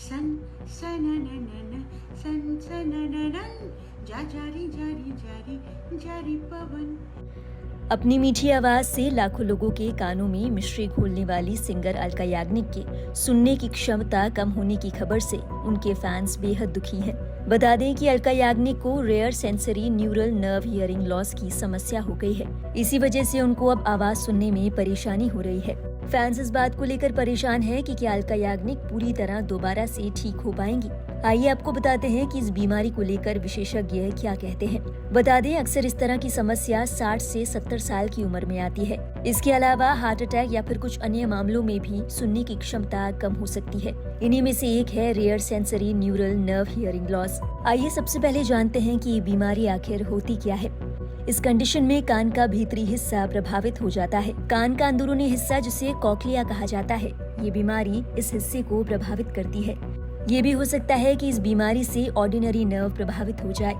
सन सनननन सन सनननन जा जारी जारी जारी जारी पवन। अपनी मीठी आवाज से लाखों लोगों के कानों में मिश्री घोलने वाली सिंगर अलका याग्निक के सुनने की क्षमता कम होने की खबर से उनके फैंस बेहद दुखी हैं। बता दें कि अलका याग्निक को rare sensory neural nerve hearing loss की समस्या हो गई है। इसी वजह से उनको अब आवाज सुनने में परेशानी हो रही है। फैंस इस बात को लेकर परेशान हैं कि क्या अलका याग्निक पूरी तरह दोबारा से ठीक हो पाएंगी। आइए आपको बताते हैं कि इस बीमारी को लेकर विशेषज्ञ क्या कहते हैं। बता दें, अक्सर इस तरह की समस्या 60 से 70 साल की उम्र में आती है। इसके अलावा हार्ट अटैक या फिर कुछ अन्य मामलों में भी सुनने की क्षमता कम हो सकती है। इन्हीं में से एक है rare sensory neural nerve hearing loss. आइए सबसे पहले जानते हैं कि ये बीमारी आखिर होती क्या है। इस कंडीशन में कान का भीतरी हिस्सा प्रभावित हो जाता है। कान का अंदरूनी हिस्सा, जिसे कॉक्लिया कहा जाता है, ये बीमारी इस हिस्से को प्रभावित करती है। ये भी हो सकता है कि इस बीमारी से ऑर्डिनरी नर्व प्रभावित हो जाए।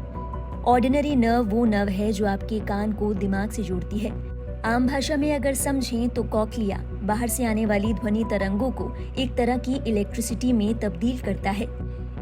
ऑर्डिनरी नर्व वो नर्व है जो आपके कान को दिमाग से जोड़ती है। आम भाषा में अगर समझें तो कॉक्लिया बाहर से आने वाली ध्वनि तरंगों को एक तरह की इलेक्ट्रिसिटी में तब्दील करता है।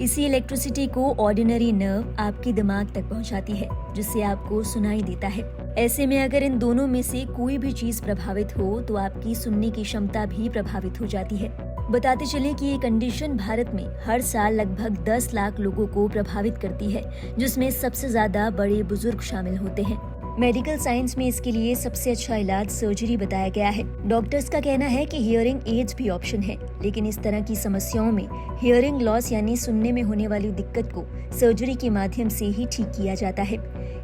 इसी इलेक्ट्रिसिटी को ऑर्डिनरी नर्व आपके दिमाग तक पहुंचाती है, जिससे आपको सुनाई देता है। ऐसे में अगर इन दोनों में से कोई भी चीज प्रभावित हो तो आपकी सुनने की क्षमता भी प्रभावित हो जाती है। बताते चलें कि ये कंडीशन भारत में हर साल लगभग 10 लाख लोगों को प्रभावित करती है, जिसमें सबसे ज्यादा बड़े बुजुर्ग शामिल होते हैं। मेडिकल साइंस में इसके लिए सबसे अच्छा इलाज सर्जरी बताया गया है। डॉक्टर्स का कहना है कि हियरिंग एड्स भी ऑप्शन है, लेकिन इस तरह की समस्याओं में हियरिंग लॉस यानी सुनने में होने वाली दिक्कत को सर्जरी के माध्यम से ही ठीक किया जाता है।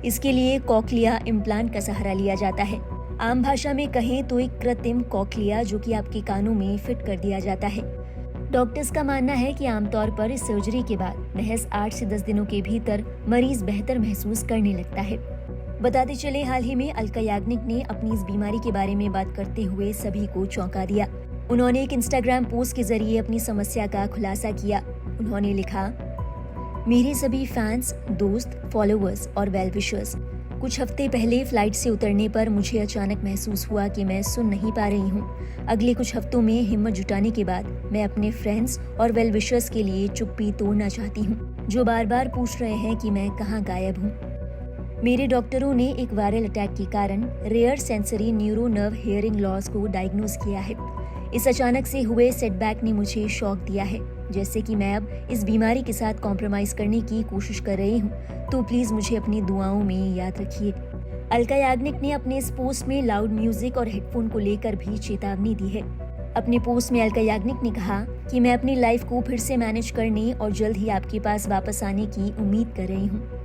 इसके लिए कॉक्लिया इम्प्लांट का सहारा लिया जाता है। आम भाषा में कहें तो एक कृत्रिम कॉक्लिया, जो कि आपके कानों में फिट कर दिया जाता है। डॉक्टर्स का मानना है कि आमतौर पर इस सर्जरी के बाद महज 8 से 10 दिनों के भीतर मरीज बेहतर महसूस करने लगता है। बताते चले, हाल ही में अलका याग्निक ने अपनी इस बीमारी के बारे में बात करते हुए सभी को चौंका दिया। उन्होंने एक इंस्टाग्राम पोस्ट के जरिए अपनी समस्या का खुलासा किया। उन्होंने लिखा, मेरे सभी फैंस, दोस्त, फॉलोअर्स और वेल विशर्स, कुछ हफ्ते पहले फ्लाइट से उतरने पर मुझे अचानक महसूस हुआ कि मैं सुन नहीं पा रही हूँ। अगले कुछ हफ्तों में हिम्मत जुटाने के बाद मैं अपने फ्रेंड्स और वेल विशर्स के लिए चुप्पी तोड़ना चाहती हूँ, जो बार बार पूछ रहे हैं कि मैं कहाँ गायब हूँ। मेरे डॉक्टरों ने एक वायरल अटैक के कारण rare sensory neuro nerve hearing loss को डायग्नोज किया है। इस अचानक से हुए सेटबैक ने मुझे शॉक दिया है। जैसे कि मैं अब इस बीमारी के साथ कॉम्प्रोमाइज करने की कोशिश कर रही हूँ, तो प्लीज मुझे अपनी दुआओं में याद रखिए। अलका याग्निक ने अपने इस पोस्ट में लाउड म्यूजिक और हेडफोन को लेकर भी चेतावनी दी है। अपने पोस्ट में अलका याग्निक ने कहा कि मैं अपनी लाइफ को फिर से मैनेज करने और जल्द ही आपके पास वापस आने की उम्मीद कर रही हूँ।